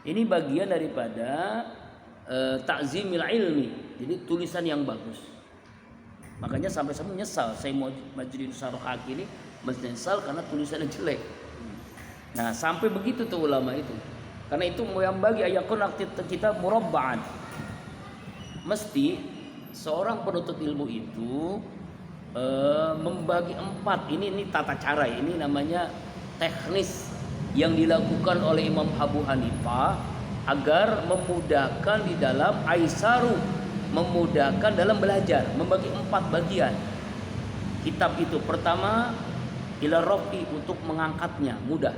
Ini bagian daripada ta'zimil ilmi. Jadi tulisan yang bagus. Makanya sampai saya menyesal saya mau Majlis Syarah ini menyesal karena tulisannya jelek. Nah, sampai begitu tuh ulama itu. Karena itu yang bagi ayakun kita murabba'an. Mesti seorang penuntut ilmu itu membagi 4. Ini tata cara, ini namanya teknis yang dilakukan oleh Imam Abu Hanifah agar memudahkan di dalam aisaru, memudahkan dalam belajar, membagi 4 bagian kitab itu. Pertama, ila rafi, untuk mengangkatnya mudah.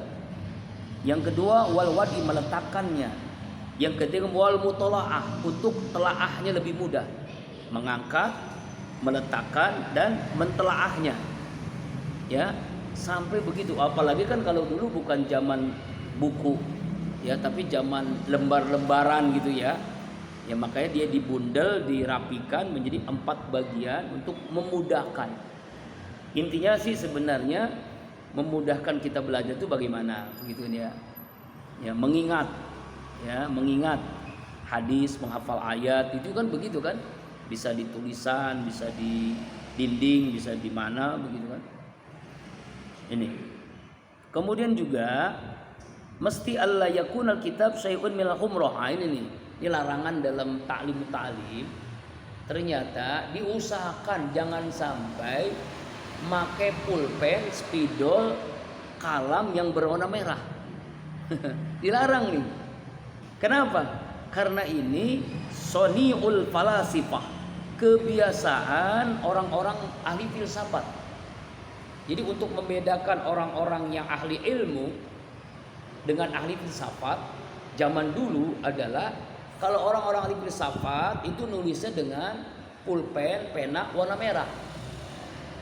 Yang kedua, wal wadi, meletakkannya. Yang ketiga, wal mutalaah, untuk telaahnya lebih mudah. Mengangkat, meletakkan, dan mentelaahnya. Ya, sampai begitu. Apalagi kan kalau dulu bukan zaman buku, ya, tapi zaman lembar-lembaran gitu ya. Ya, makanya dia dibundel, dirapikan menjadi 4 bagian untuk memudahkan. Intinya sih sebenarnya memudahkan kita belajar itu bagaimana, begitu ya. Ya, mengingat hadis, menghafal ayat, itu kan begitu kan, bisa di tulisan, bisa di dinding, bisa di mana, begitu kan. Ini kemudian juga mesti alla yakunal kitab syai'un minal khumrah. Ini larangan dalam ta'lim. Ternyata diusahakan jangan sampai pakai pulpen, spidol, kalam yang berwarna merah. Dilarang nih. Kenapa? Karena ini soniul falasifah, kebiasaan orang-orang ahli filsafat. Jadi untuk membedakan orang-orang yang ahli ilmu dengan ahli filsafat zaman dulu adalah kalau orang-orang ahli filsafat itu nulisnya dengan pulpen, pena warna merah.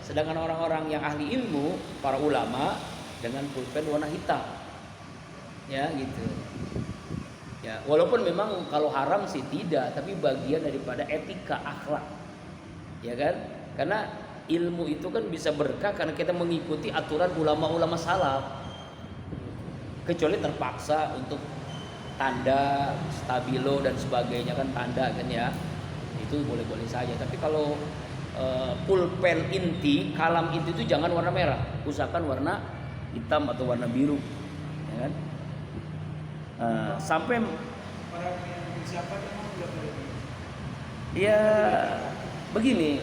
Sedangkan orang-orang yang ahli ilmu, para ulama, dengan pulpen warna hitam. Ya, gitu. Ya, walaupun memang kalau haram sih tidak, tapi bagian daripada etika akhlak. Ya kan? Karena ilmu itu kan bisa berkah karena kita mengikuti aturan ulama-ulama salaf. Kecuali terpaksa untuk tanda, stabilo dan sebagainya kan tanda kan ya. Itu boleh-boleh saja. Tapi kalau pulpen inti, kalam inti itu jangan warna merah, usahakan warna hitam atau warna biru, ya kan? Sampai ya begini,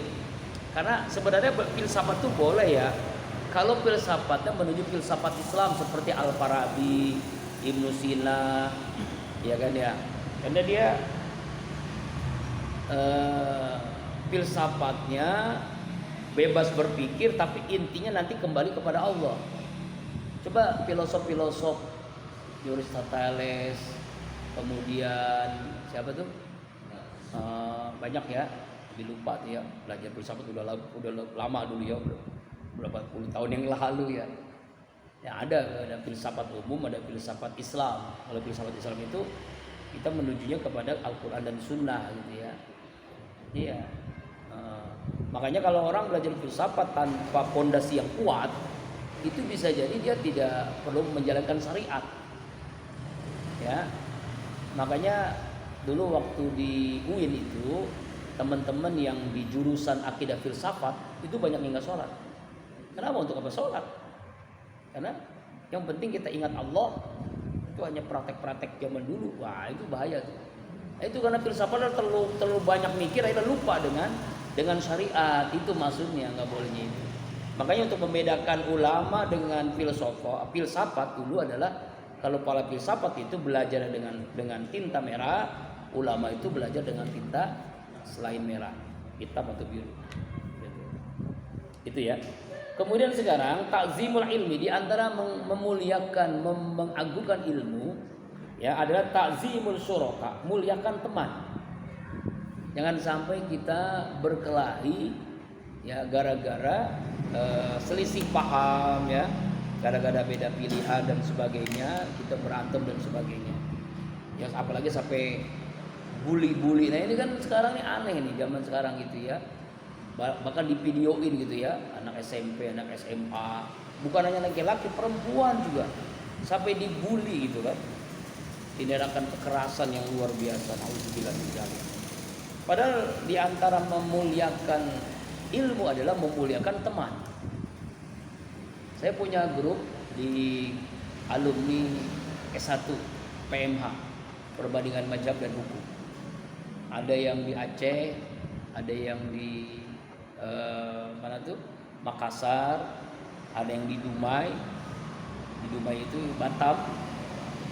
karena sebenarnya filsafat itu boleh ya, kalau filsafatnya menuju filsafat Islam seperti Al-Farabi, Ibnu Sina, ya kan ya, karena dia filsafatnya bebas berpikir tapi intinya nanti kembali kepada Allah. Coba filosof-filosof Aristoteles, kemudian siapa tuh, banyak ya, dilupa tuh ya, belajar filsafat udah lama dulu ya, berapa puluh tahun yang lalu ya. Ya ada filsafat umum, ada filsafat Islam. Kalau filsafat Islam itu kita menujunya kepada Al-Quran dan Sunnah gitu ya. Iya. Makanya kalau orang belajar filsafat tanpa fondasi yang kuat, itu bisa jadi dia tidak perlu menjalankan syariat. Ya, makanya dulu waktu di UIN itu teman-teman yang di jurusan akidah filsafat itu banyak yang nggak sholat. Kenapa? Untuk apa sholat? Karena yang penting kita ingat Allah. Itu hanya praktek-praktek zaman dulu. Wah, itu bahaya tuh. Itu karena filsafat terlalu banyak mikir, akhirnya lupa dengan syariat. Itu maksudnya, nggak bolehnya itu. Makanya untuk membedakan ulama dengan filsafat dulu adalah kalau para filsafat itu belajar dengan tinta merah, ulama itu belajar dengan tinta selain merah, hitam atau biru. Itu ya. Kemudian sekarang takzimul ilmi, di antara memuliakan, mengagungkan ilmu ya adalah takzimul syuraka, muliakan teman. Jangan sampai kita berkelahi ya gara-gara selisih paham ya, gara-gara beda pilihan dan sebagainya, kita berantem dan sebagainya. Ya apalagi sampai bully. Nah ini kan sekarang ini aneh nih zaman sekarang gitu ya. Bahkan di videoin gitu ya, anak SMP, anak SMA, bukan hanya laki-laki, perempuan juga sampai dibully gitu kan. tindakan kekerasan yang luar biasa. Nauzubillah min dzalik. Padahal di antara memuliakan ilmu adalah memuliakan teman. Saya punya grup di alumni S1 PMH, Perbandingan Mazhab dan Hukum. Ada yang di Aceh, ada yang di mana tuh? Makassar, ada yang di Dumai. Di Dumai itu Batam.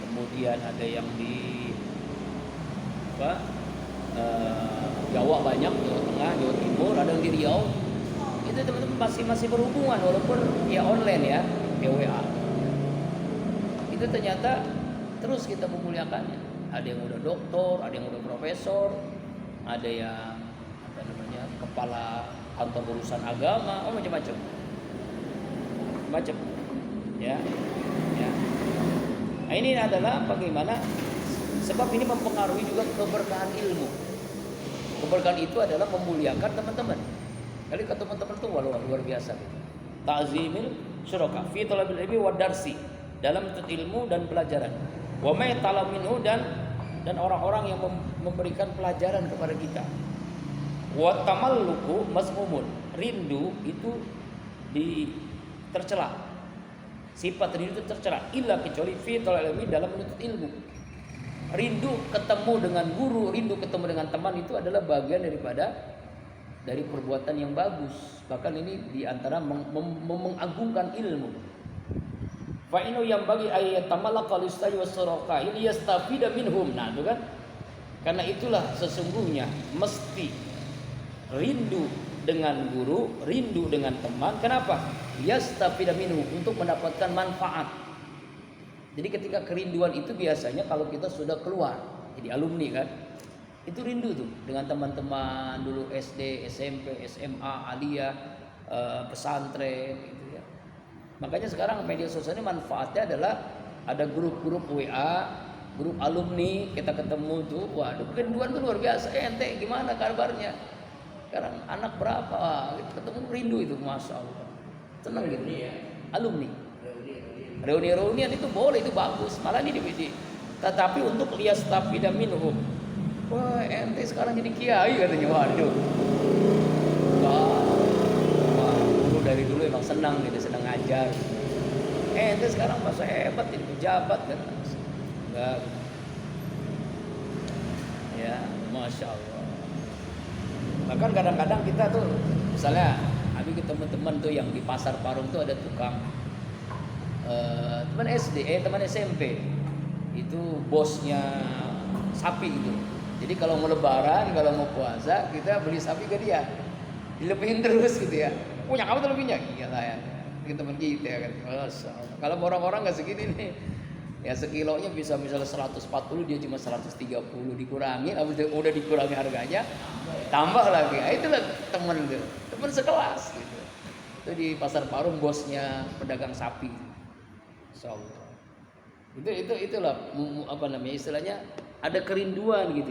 Kemudian ada yang di Jawa banyak, Jawa Tengah, Jawa Timur, ada yang di Riau. Itu teman-teman masih berhubungan walaupun ya online ya, WA. Itu ternyata terus kita memuliakannya. Ada yang udah doktor, ada yang udah profesor, ada yang kepala kantor urusan agama, macam-macam. Macam. Ya. Nah, ini adalah bagaimana sebab ini mempengaruhi juga keberkahan ilmu. Keberkahan itu adalah memuliakan teman-teman. Kali ke teman-teman itu luar biasa. Ta'zimil syuraka fi talabil ilmi wa darsi, dalam menuntut ilmu dan pelajaran. Wa may talaminhu dan orang-orang yang memberikan pelajaran kepada kita. Wa tamalluku mazmumun, rindu itu tercela. Sifat rindu itu tercela illa kecuali fi talabil ilmi, dalam menuntut ilmu. Rindu ketemu dengan guru, rindu ketemu dengan teman itu adalah bagian dari perbuatan yang bagus. Bahkan ini diantara mengagungkan ilmu. Fa inna yang bagi ayat tamallaq al-istai was-suraka yastafida minhum. Nah, itu kan. Karena itulah sesungguhnya mesti rindu dengan guru, rindu dengan teman. Kenapa? Yastafida minhum, untuk mendapatkan manfaat. Jadi ketika kerinduan itu biasanya kalau kita sudah keluar jadi alumni kan, itu rindu tuh dengan teman-teman dulu SD, SMP, SMA, aliyah, pesantren gitu ya. Makanya sekarang media sosial ini manfaatnya adalah ada grup-grup WA, grup alumni, kita ketemu tuh, waduh kerinduan tuh luar biasa. Ente gimana kabarnya? Sekarang anak berapa? Kita ketemu rindu itu, masya Allah. Senang gitu ya. Alumni. Reuni-reunian itu boleh, itu bagus. Malah ini DVD. Tetapi untuk liyastafida minhum. Wah, ente sekarang jadi kiai katanya. Waduh. Wah, dulu dari dulu emang senang gitu, senang ngajar. Ente sekarang masa hebat jadi pejabat kan. Enggak. Ya, masya Allah. Bahkan kadang-kadang kita tuh, misalnya, habis teman-teman tuh yang di Pasar Parung tuh ada tukang. Teman SD, teman SMP itu bosnya sapi gitu. Jadi kalau mau lebaran, kalau mau puasa, kita beli sapi ke dia, dilebihin terus gitu ya. Punya kamu tuh lebihnya? Iya lah ya, teman kita ya kan. Kalau orang-orang nggak segini nih, ya sekilonya bisa misalnya 140, dia cuma 130, dikurangi, habis itu udah dikurangi harganya, tambah lagi. Nah, itulah teman tuh, teman sekelas gitu. Itu di Pasar Parung bosnya pedagang sapi. Insyaallah. Itulah apa namanya istilahnya, ada kerinduan gitu.